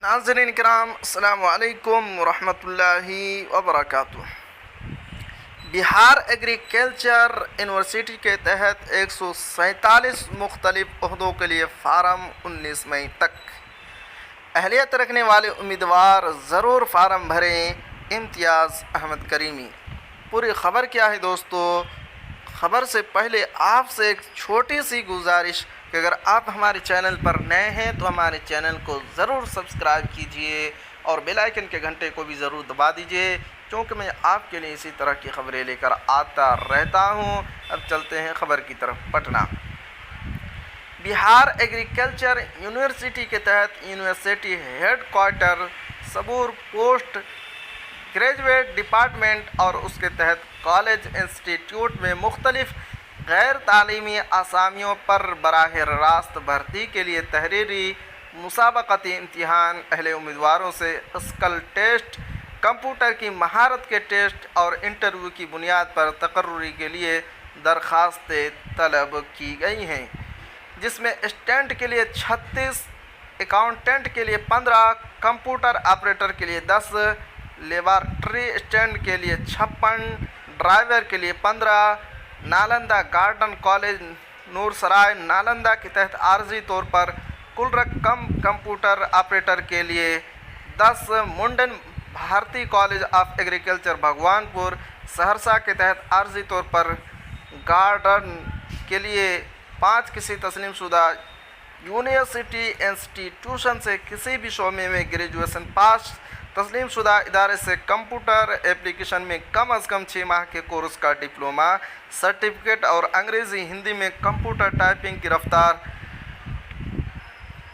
नाज़रीन किराम अस्सलामु अलैकुम वरहमतुल्लाहि वबरकातुह। बिहार एग्रीकल्चर यूनिवर्सिटी के तहत 147 मुख्तलिफ ओहदों के लिए फारम 19 मई तक। अहलियत रखने वाले उम्मीदवार ज़रूर फारम भरें। इम्तियाज़ अहमद करीमी। पूरी ख़बर क्या है दोस्तों? ख़बर से पहले आपसे एक छोटी सी गुजारिश कि अगर आप हमारे चैनल पर नए हैं तो हमारे चैनल को ज़रूर सब्सक्राइब कीजिए और बेल आइकन के घंटे को भी ज़रूर दबा दीजिए, क्योंकि मैं आपके लिए इसी तरह की ख़बरें लेकर आता रहता हूं। अब चलते हैं ख़बर की तरफ। पटना बिहार एग्रीकल्चर यूनिवर्सिटी के तहत यूनिवर्सिटी हेडक्वार्टर सबूर पोस्ट ग्रेजुएट डिपार्टमेंट और उसके तहत कॉलेज इंस्टीट्यूट में मुख्तलिफ गैर तालीमी आसामियों पर बराह रास्त भर्ती के लिए तहरीरी मुसाबकती इम्तिहान अहले उम्मीदवारों से स्किल टेस्ट, कंप्यूटर की महारत के टेस्ट और इंटरव्यू की बुनियाद पर तकर्रुरी के लिए दरख्वास्तें तलब की गई हैं, जिसमें असिस्टेंट के लिए 36, अकाउंटेंट के लिए 15, कंप्यूटर ऑपरेटर के लिए 10, लेबॉरेटरी असिस्टेंट के लिए 56, ड्राइवर के लिए 15, नालंदा गार्डन कॉलेज नूरसराय नालंदा के तहत आर्जी तौर पर कुल रकम कंप्यूटर ऑपरेटर के लिए 10, Mandan Bharti college of agriculture Bhagwanpur Saharsa के तहत आर्जी तौर पर गार्डन के लिए 5, किसी तस्लीमशुदा यूनिवर्सिटी इंस्टीट्यूशन से किसी भी शोबे में ग्रेजुएशन पास, तस्लीमशुदा इदारे से कंप्यूटर एप्लीकेशन में कम अज़ कम 6 माह के कोर्स का डिप्लोमा सर्टिफिकेट और अंग्रेज़ी हिंदी में कंप्यूटर टाइपिंग की रफ्तार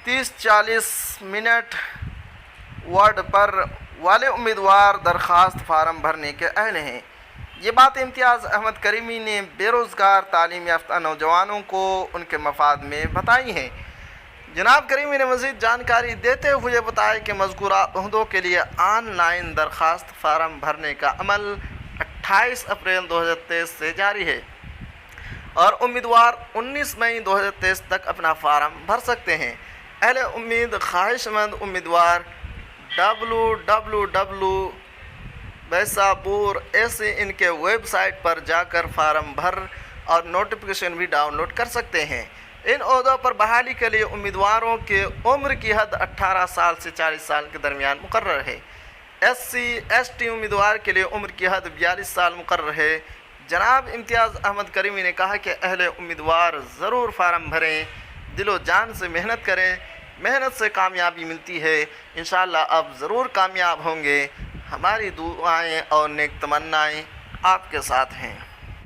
30-40 मिनट वर्ड पर वाले उम्मीदवार दरख्वास्त फार्म भरने के अहल हैं। ये बात इम्तियाज़ अहमद करीमी ने बेरोज़गार तालीम याफ्ता नौजवानों को उनके मफाद में बताई हैं। जनाब करीमी ने मज़ीद जानकारी देते हुए बताया कि मज़कूरा ओहदों के लिए ऑनलाइन दरख्वास्त फार्म भरने का अमल 28 अप्रैल 2023 से जारी है और उम्मीदवार 19 मई 2023 तक अपना फार्म भर सकते हैं। अहले उम्मीद ख्वाहिशमंद उम्मीदवार www.बैसापुर ऐसे इनके वेबसाइट पर जाकर फार्म भर और नोटिफिकेशन भी डाउनलोड कर सकते हैं। इन ओहदों पर बहाली के लिए उम्मीदवारों के उम्र की हद 18 साल से 40 साल के दरमियान मुकर्रर है। SC/ST उम्मीदवार के लिए उम्र की हद 42 साल मुकर्रर है। जनाब इम्तियाज़ अहमद करीमी ने कहा कि अहले उम्मीदवार ज़रूर फार्म भरें, दिलो जान से मेहनत करें, मेहनत से कामयाबी मिलती है। इंशाअल्लाह आप ज़रूर कामयाब होंगे। हमारी दुआएं और नेक तमन्नाएं आपके साथ हैं।